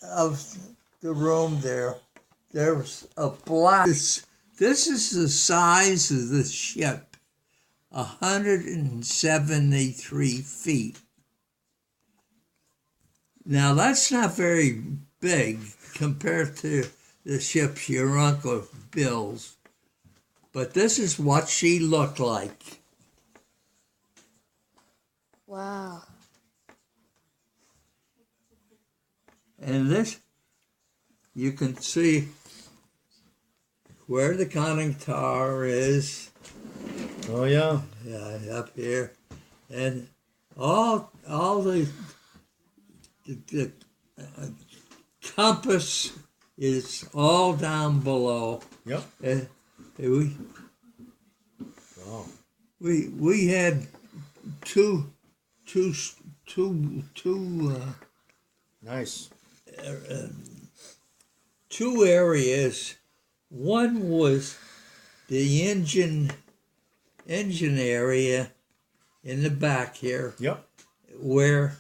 of the room there's a black. This is the size of the ship, 173 feet. Now that's not very big compared to the ships your uncle builds, but this is what she looked like. Wow. And this, you can see where the conning tower is. Oh yeah. Yeah, up here, and all the compass is all down below. Yep. And Wow. we had two Nice. two areas. One was the engine area in the back here, Yep. where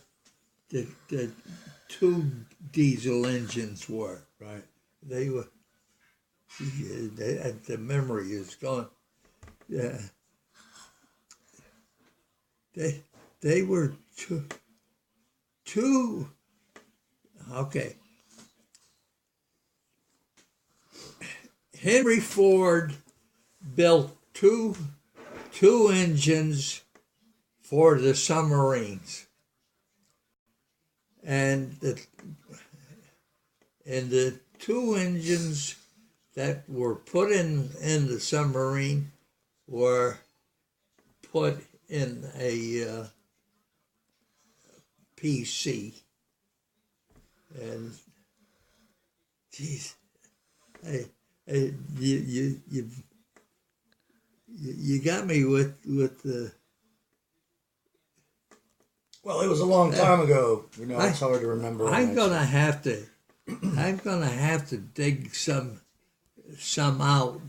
the two diesel engines were. Right. They were. The memory is gone. Yeah. They were two. Okay. Henry Ford built two engines for the submarines, and the two engines that were put in the submarine were put in a PC. And geez, you got me with the. Well, it was a long time ago. You know, it's hard to remember. I'm gonna have to dig some out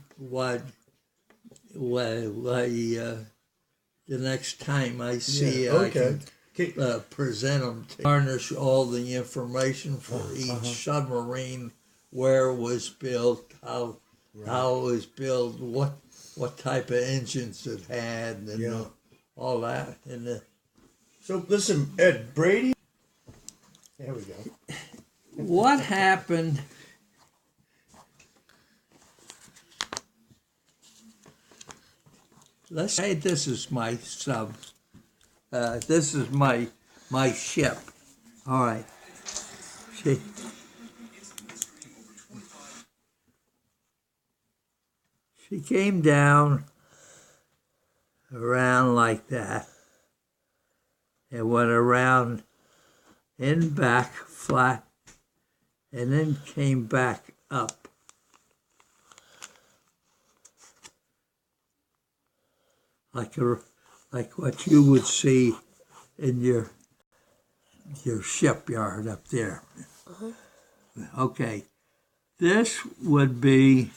the next time I see Yeah, okay. I can present them to garnish all the information for each submarine, where it was built, how it was built, what type of engines it had, and all that. And so listen, Ed, Brady. There we go. what happened? Let's say this is my sub. This is my ship. All right. She came down around like that and went around and back flat and then came back up. Like what you would see in your shipyard up there. Okay, this would be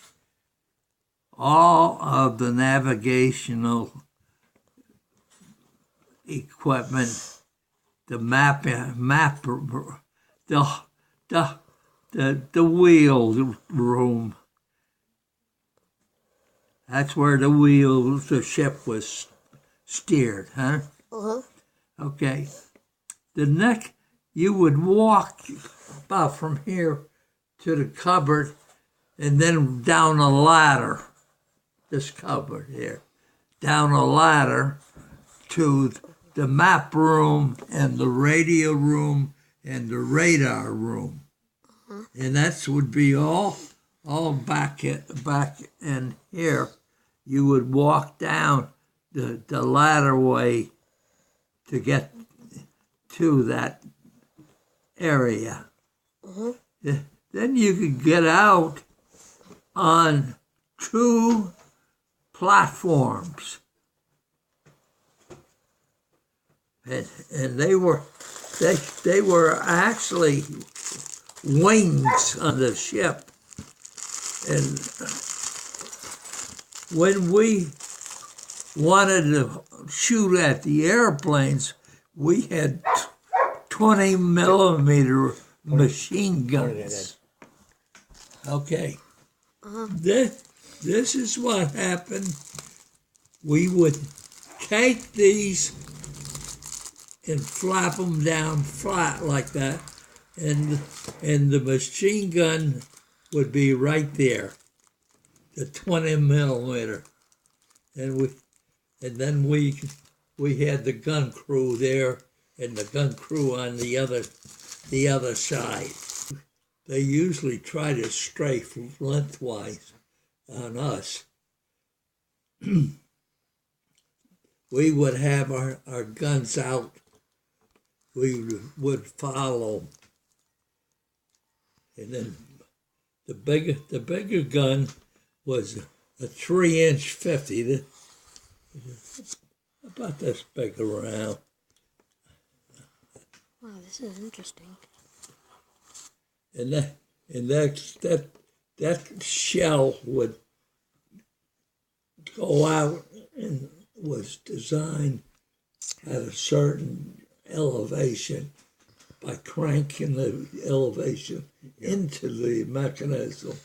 all of the navigational equipment, the the wheel room. That's where the ship was steered, huh? Okay. The neck, you would walk about from here to the cupboard and then down a ladder, this cupboard here, down a ladder to the map room and the radio room and the radar room. And that would be all back in here. You would walk down the ladder way to get to that area. Then you could get out on two platforms. And they were actually wings on the ship. And when we wanted to shoot at the airplanes, we had 20 millimeter machine guns. Okay. This is what happened. We would take these and flap them down flat like that, and the machine gun would be right there, the 20 millimeter, and then we had the gun crew there and the gun crew on the other side. They usually try to strafe lengthwise on us. We would have our guns out. We would follow. And then the bigger gun was a 3-inch 50, about this big around. Wow, this is interesting. And that shell would go out and was designed at a certain elevation by cranking the elevation into the mechanism,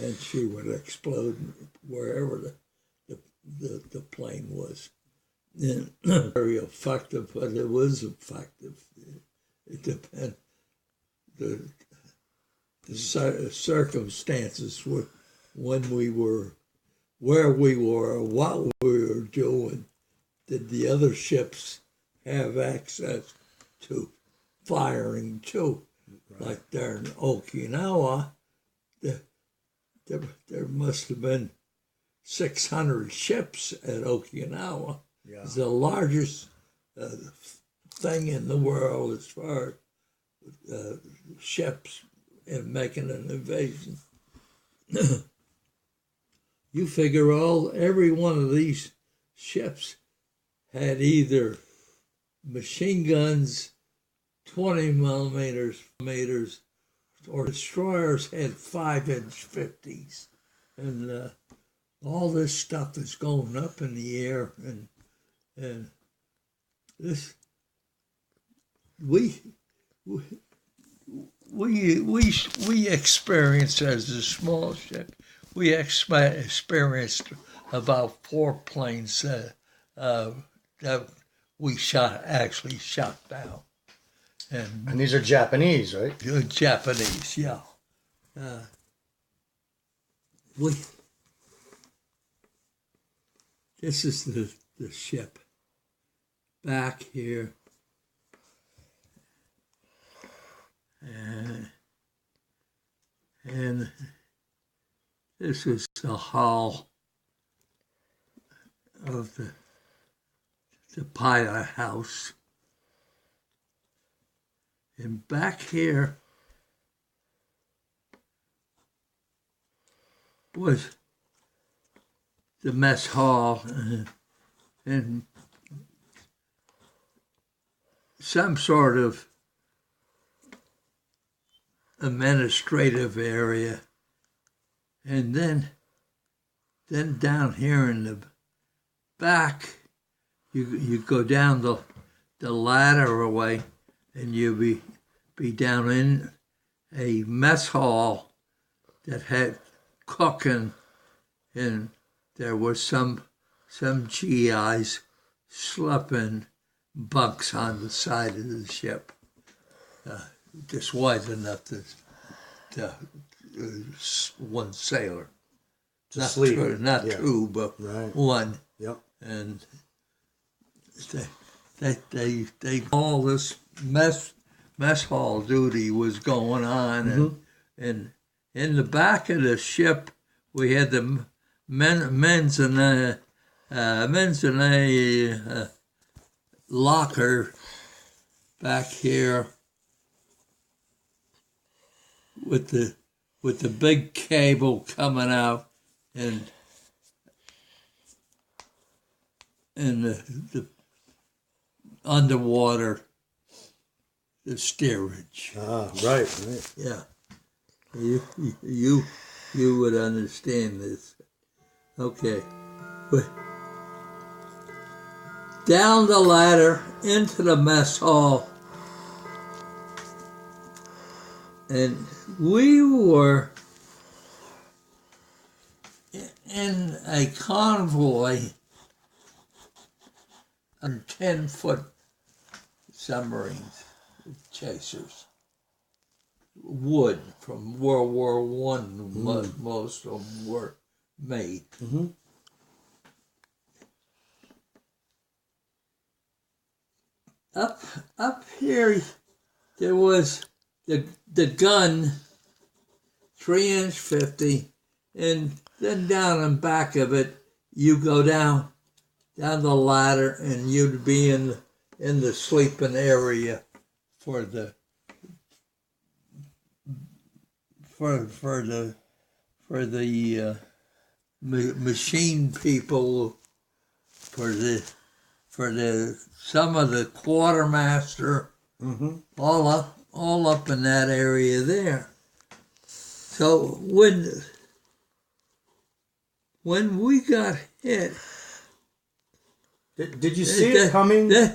and she would explode wherever the plane was. And very effective, but it was effective. It depends. The circumstances were when we were, where we were, what we were doing. Did the other ships have access to firing too? Right. Like there in Okinawa, there must have been 600 ships at Okinawa. Yeah. It's the largest thing in the world as far as ships and making an invasion. You figure every one of these ships had either machine guns, 20 millimeters, or destroyers had 5-inch 50s. And all this stuff is going up in the air, and this we experienced as a small ship. We experienced about 4 planes that we actually shot down. And these are Japanese, right? Japanese, yeah. This is the ship back here. And this is the hull of the pilot house. And back here was the mess hall and some sort of administrative area. And then down here in the back, you go down the ladder away, and you'll be down in a mess hall that had cooking, and there was some GIs sleeping bunks on the side of the ship, just wide enough to one sailor. Not sleep. Not two, but one. Yep. And they all this mess hall duty was going on, and in the back of the ship we had the men's and a locker back here with the big cable coming out, and the underwater, the steerage. Right. Yeah, you would understand this. Okay, but down the ladder into the mess hall, And we were in a convoy on 10-foot submarines, chasers. Wood from World War One. Most of them were made. Mm-hmm. Up here, there was the gun, 3-inch 50, and then down in back of it, you go down the ladder, and you'd be in the sleeping area for the machine people, for the some of the quartermaster, all up in that area there. So when we got hit, Did you see it coming? No.